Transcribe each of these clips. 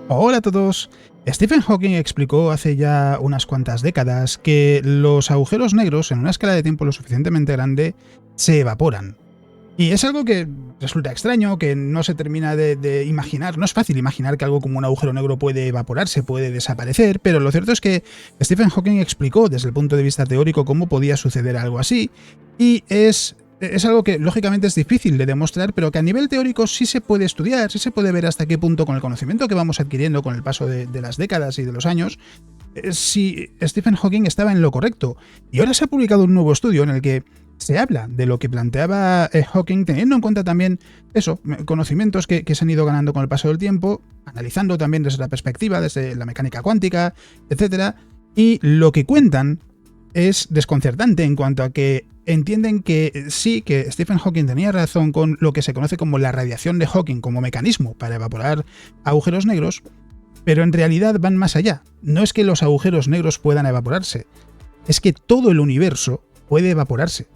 Hola a todos. Stephen Hawking explicó hace ya unas cuantas décadas que los agujeros negros en una escala de tiempo lo suficientemente grande se evaporan. Y es algo que resulta extraño, que no se termina de imaginar. No es fácil imaginar que algo como un agujero negro puede evaporarse, puede desaparecer, pero lo cierto es que Stephen Hawking explicó desde el punto de vista teórico cómo podía suceder algo así, y es algo que lógicamente es difícil de demostrar, pero que a nivel teórico sí se puede estudiar, sí se puede ver hasta qué punto, con el conocimiento que vamos adquiriendo con el paso de las décadas y de los años, si Stephen Hawking estaba en lo correcto. Y ahora se ha publicado un nuevo estudio en el que se habla de lo que planteaba Hawking, teniendo en cuenta también eso, conocimientos que se han ido ganando con el paso del tiempo, analizando también desde la perspectiva, desde la mecánica cuántica, etc. Y lo que cuentan es desconcertante en cuanto a que entienden que sí, que Stephen Hawking tenía razón con lo que se conoce como la radiación de Hawking como mecanismo para evaporar agujeros negros, pero en realidad van más allá. No es que los agujeros negros puedan evaporarse, es que todo el universo puede evaporarse.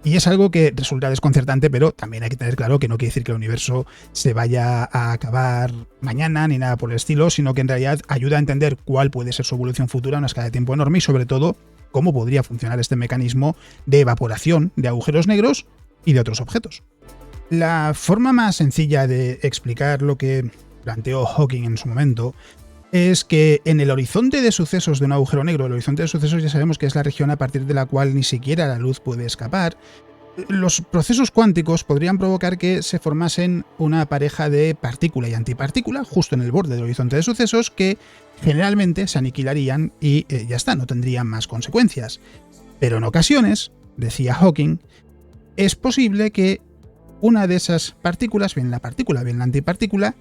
Y es algo que resulta desconcertante, pero también hay que tener claro que no quiere decir que el universo se vaya a acabar mañana ni nada por el estilo, sino que en realidad ayuda a entender cuál puede ser su evolución futura a una escala de tiempo enorme y sobre todo cómo podría funcionar este mecanismo de evaporación de agujeros negros y de otros objetos. La forma más sencilla de explicar lo que planteó Hawking en su momento es que en el horizonte de sucesos de un agujero negro, el horizonte de sucesos ya sabemos que es la región a partir de la cual ni siquiera la luz puede escapar, los procesos cuánticos podrían provocar que se formasen una pareja de partícula y antipartícula justo en el borde del horizonte de sucesos que generalmente se aniquilarían y ya está, no tendrían más consecuencias. Pero en ocasiones, decía Hawking, es posible que una de esas partículas, bien la partícula, bien la antipartícula,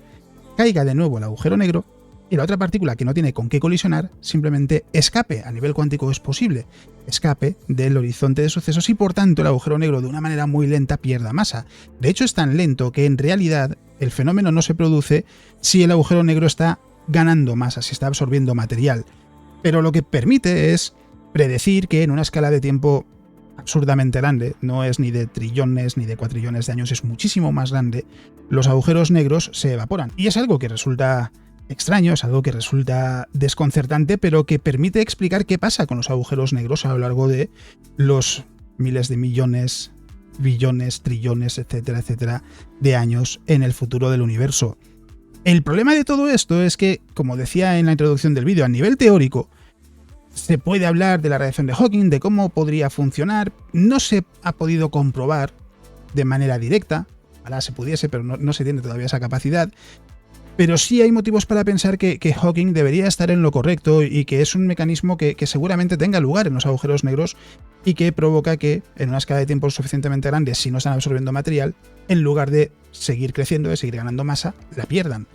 caiga de nuevo al agujero negro y la otra partícula que no tiene con qué colisionar simplemente escape, a nivel cuántico es posible, escape del horizonte de sucesos y por tanto el agujero negro de una manera muy lenta pierda masa. De hecho es tan lento que en realidad el fenómeno no se produce si el agujero negro está ganando masa, si está absorbiendo material. Pero lo que permite es predecir que en una escala de tiempo absurdamente grande, no es ni de trillones ni de cuatrillones de años, es muchísimo más grande, los agujeros negros se evaporan. Y es algo que resulta extraño, es algo que resulta desconcertante, pero que permite explicar qué pasa con los agujeros negros a lo largo de los miles de millones, billones, trillones, etcétera, etcétera, de años en el futuro del universo. El problema de todo esto es que, como decía en la introducción del vídeo, a nivel teórico, se puede hablar de la radiación de Hawking, de cómo podría funcionar, no se ha podido comprobar de manera directa, ojalá se pudiese, pero no se tiene todavía esa capacidad. Pero sí hay motivos para pensar que Hawking debería estar en lo correcto y que es un mecanismo que seguramente tenga lugar en los agujeros negros y que provoca que, en una escala de tiempo suficientemente grande, si no están absorbiendo material, en lugar de seguir creciendo, de seguir ganando masa, la pierdan.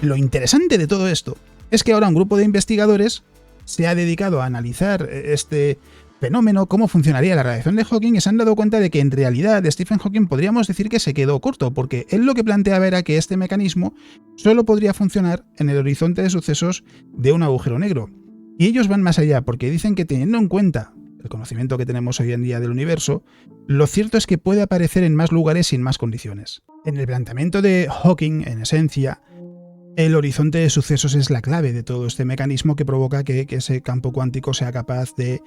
Lo interesante de todo esto es que ahora un grupo de investigadores se ha dedicado a analizar este fenómeno, cómo funcionaría la radiación de Hawking, y se han dado cuenta de que en realidad Stephen Hawking podríamos decir que se quedó corto, porque él lo que planteaba era que este mecanismo solo podría funcionar en el horizonte de sucesos de un agujero negro. Y ellos van más allá, porque dicen que teniendo en cuenta el conocimiento que tenemos hoy en día del universo, lo cierto es que puede aparecer en más lugares y en más condiciones. En el planteamiento de Hawking, en esencia, el horizonte de sucesos es la clave de todo este mecanismo que provoca que ese campo cuántico sea capaz de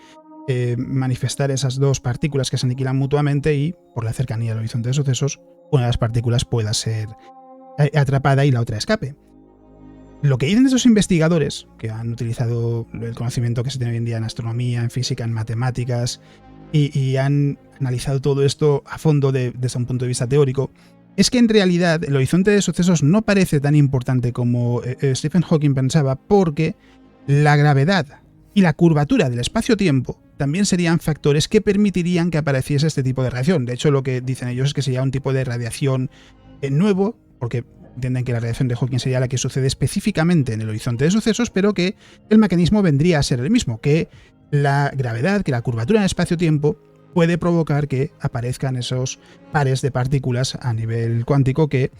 manifestar esas dos partículas que se aniquilan mutuamente y, por la cercanía del horizonte de sucesos, una de las partículas pueda ser atrapada y la otra escape. Lo que dicen esos investigadores, que han utilizado el conocimiento que se tiene hoy en día en astronomía, en física, en matemáticas, y han analizado todo esto a fondo desde un punto de vista teórico, es que en realidad el horizonte de sucesos no parece tan importante como Stephen Hawking pensaba, porque la gravedad y la curvatura del espacio-tiempo también serían factores que permitirían que apareciese este tipo de radiación. De hecho, lo que dicen ellos es que sería un tipo de radiación nuevo, porque entienden que la radiación de Hawking sería la que sucede específicamente en el horizonte de sucesos, pero que el mecanismo vendría a ser el mismo, que la gravedad, que la curvatura en el espacio-tiempo puede provocar que aparezcan esos pares de partículas a nivel cuántico que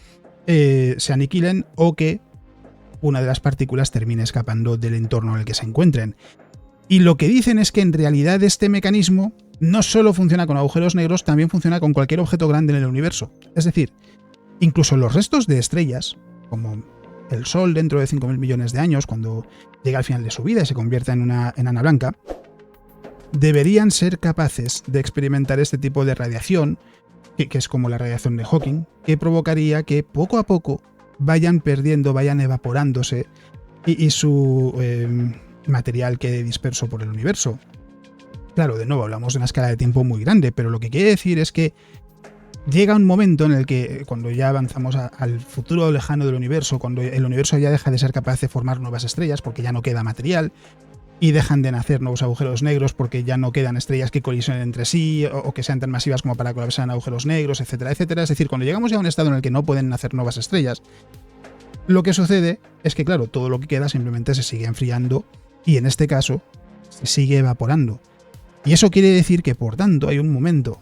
se aniquilen o que una de las partículas termine escapando del entorno en el que se encuentren. Y lo que dicen es que en realidad este mecanismo no solo funciona con agujeros negros, también funciona con cualquier objeto grande en el universo. Es decir, incluso los restos de estrellas, como el Sol dentro de 5.000 millones de años, cuando llega al final de su vida y se convierta en una enana blanca, deberían ser capaces de experimentar este tipo de radiación, que es como la radiación de Hawking, que provocaría que poco a poco vayan perdiendo, vayan evaporándose y su material quede disperso por el universo. Claro, de nuevo, hablamos de una escala de tiempo muy grande, pero lo que quiere decir es que llega un momento en el que, cuando ya avanzamos al futuro lejano del universo, cuando el universo ya deja de ser capaz de formar nuevas estrellas porque ya no queda material, y dejan de nacer nuevos agujeros negros porque ya no quedan estrellas que colisionen entre sí o que sean tan masivas como para colapsar en agujeros negros, etcétera, etcétera. Es decir, cuando llegamos ya a un estado en el que no pueden nacer nuevas estrellas, lo que sucede es que, claro, todo lo que queda simplemente se sigue enfriando y, en este caso, se sigue evaporando. Y eso quiere decir que, por tanto, hay un momento,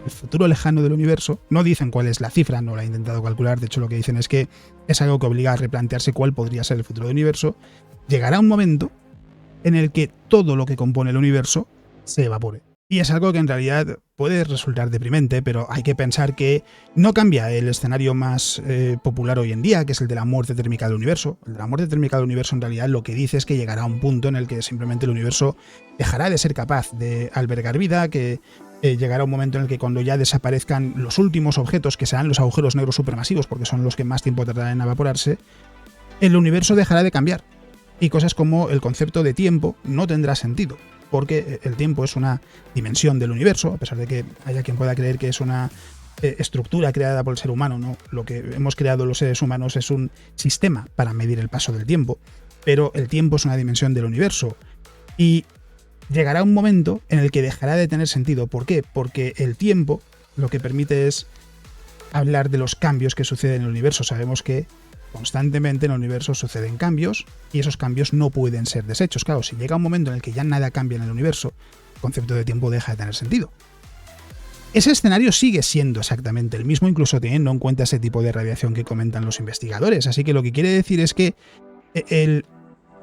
el futuro lejano del universo, no dicen cuál es la cifra, no la he intentado calcular, de hecho lo que dicen es que es algo que obliga a replantearse cuál podría ser el futuro del universo, llegará un momento en el que todo lo que compone el universo se evapore. Y es algo que en realidad puede resultar deprimente, pero hay que pensar que no cambia el escenario más popular hoy en día, que es el de la muerte térmica del universo. El de la muerte térmica del universo en realidad lo que dice es que llegará a un punto en el que simplemente el universo dejará de ser capaz de albergar vida, que llegará un momento en el que, cuando ya desaparezcan los últimos objetos, que serán los agujeros negros supermasivos, porque son los que más tiempo tardarán en evaporarse, el universo dejará de cambiar. Y cosas como el concepto de tiempo no tendrá sentido, porque el tiempo es una dimensión del universo, a pesar de que haya quien pueda creer que es una estructura creada por el ser humano, ¿no? Lo que hemos creado los seres humanos es un sistema para medir el paso del tiempo, pero el tiempo es una dimensión del universo. Y llegará un momento en el que dejará de tener sentido. ¿Por qué? Porque el tiempo lo que permite es hablar de los cambios que suceden en el universo. Sabemos que constantemente en el universo suceden cambios y esos cambios no pueden ser deshechos. Claro, si llega un momento en el que ya nada cambia en el universo, el concepto de tiempo deja de tener sentido. Ese escenario sigue siendo exactamente el mismo, incluso teniendo en cuenta ese tipo de radiación que comentan los investigadores. Así que lo que quiere decir es que el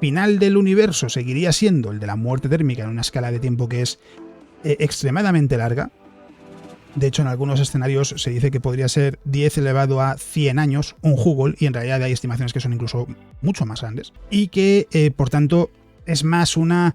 final del universo seguiría siendo el de la muerte térmica en una escala de tiempo que es extremadamente larga. De hecho, en algunos escenarios se dice que podría ser 10 elevado a 100 años un Hubble, y en realidad hay estimaciones que son incluso mucho más grandes. Y que, por tanto, es más una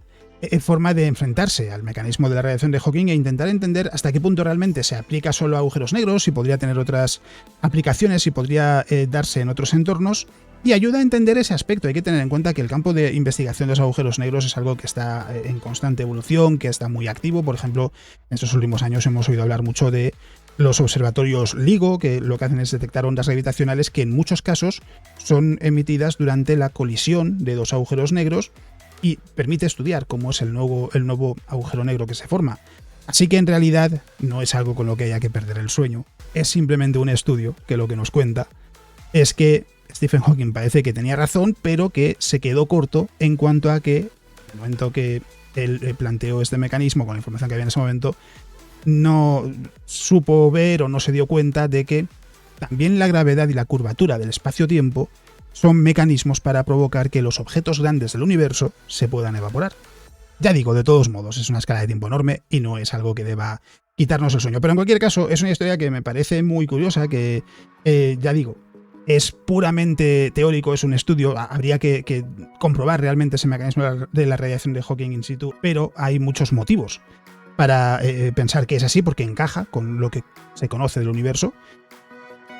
forma de enfrentarse al mecanismo de la radiación de Hawking e intentar entender hasta qué punto realmente se aplica solo a agujeros negros, si podría tener otras aplicaciones, si podría darse en otros entornos. Y ayuda a entender ese aspecto. Hay que tener en cuenta que el campo de investigación de los agujeros negros es algo que está en constante evolución, que está muy activo. Por ejemplo, en estos últimos años hemos oído hablar mucho de los observatorios LIGO, que lo que hacen es detectar ondas gravitacionales que en muchos casos son emitidas durante la colisión de dos agujeros negros, y permite estudiar cómo es el nuevo agujero negro que se forma. Así que en realidad no es algo con lo que haya que perder el sueño. Es simplemente un estudio que lo que nos cuenta es que Stephen Hawking parece que tenía razón, pero que se quedó corto en cuanto a que, en el momento que él planteó este mecanismo con la información que había en ese momento, no supo ver o no se dio cuenta de que también la gravedad y la curvatura del espacio-tiempo son mecanismos para provocar que los objetos grandes del universo se puedan evaporar. Ya digo, de todos modos, es una escala de tiempo enorme y no es algo que deba quitarnos el sueño. Pero en cualquier caso, es una historia que me parece muy curiosa, que, ya digo, es puramente teórico, es un estudio, habría que comprobar realmente ese mecanismo de la radiación de Hawking in situ, pero hay muchos motivos para pensar que es así, porque encaja con lo que se conoce del universo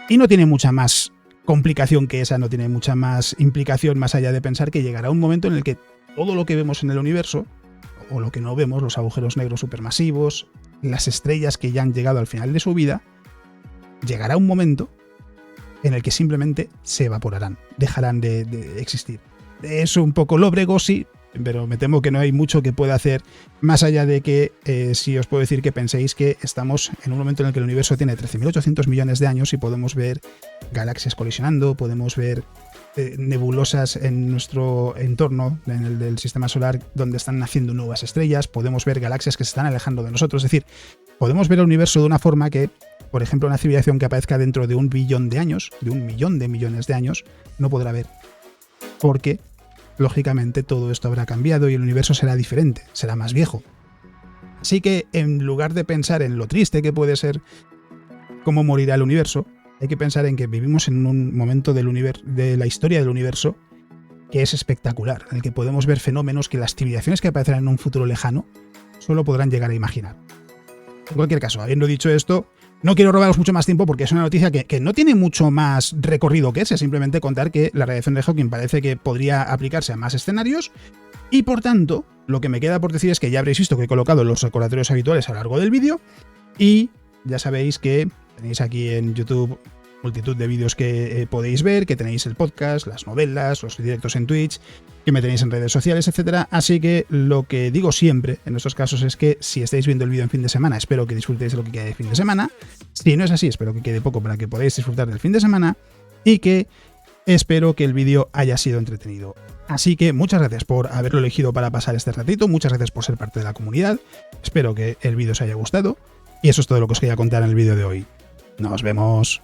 y no tiene mucha más complicación que esa, no tiene mucha más implicación más allá de pensar que llegará un momento en el que todo lo que vemos en el universo, o lo que no vemos, los agujeros negros supermasivos, las estrellas que ya han llegado al final de su vida, llegará un momento en el que simplemente se evaporarán, dejarán de existir. Es un poco lóbrego, sí, pero me temo que no hay mucho que pueda hacer más allá de que sí os puedo decir que penséis que estamos en un momento en el que el universo tiene 13.800 millones de años y podemos ver galaxias colisionando, podemos ver nebulosas en nuestro entorno, en el del sistema solar, donde están naciendo nuevas estrellas, podemos ver galaxias que se están alejando de nosotros. Es decir, podemos ver el universo de una forma que, por ejemplo, una civilización que aparezca dentro de 1 billón de años, de 1 millón de millones de años, no podrá ver. Porque, lógicamente, todo esto habrá cambiado y el universo será diferente, será más viejo. Así que, en lugar de pensar en lo triste que puede ser cómo morirá el universo, Hay que pensar en que vivimos en un momento de la historia del universo que es espectacular, en el que podemos ver fenómenos que las civilizaciones que aparecerán en un futuro lejano solo podrán llegar a imaginar. En cualquier caso, habiendo dicho esto, no quiero robaros mucho más tiempo porque es una noticia que no tiene mucho más recorrido que ese, simplemente contar que la radiación de Hawking parece que podría aplicarse a más escenarios y, por tanto, lo que me queda por decir es que ya habréis visto que he colocado los recordatorios habituales a lo largo del vídeo y ya sabéis que tenéis aquí en YouTube multitud de vídeos que podéis ver, que tenéis el podcast, las novelas, los directos en Twitch, que me tenéis en redes sociales, etcétera. Así que lo que digo siempre en estos casos es que si estáis viendo el vídeo en fin de semana, espero que disfrutéis de lo que quede de fin de semana. Si no es así, espero que quede poco para que podáis disfrutar del fin de semana y que espero que el vídeo haya sido entretenido. Así que muchas gracias por haberlo elegido para pasar este ratito, muchas gracias por ser parte de la comunidad, espero que el vídeo os haya gustado y eso es todo lo que os quería contar en el vídeo de hoy. Nos vemos.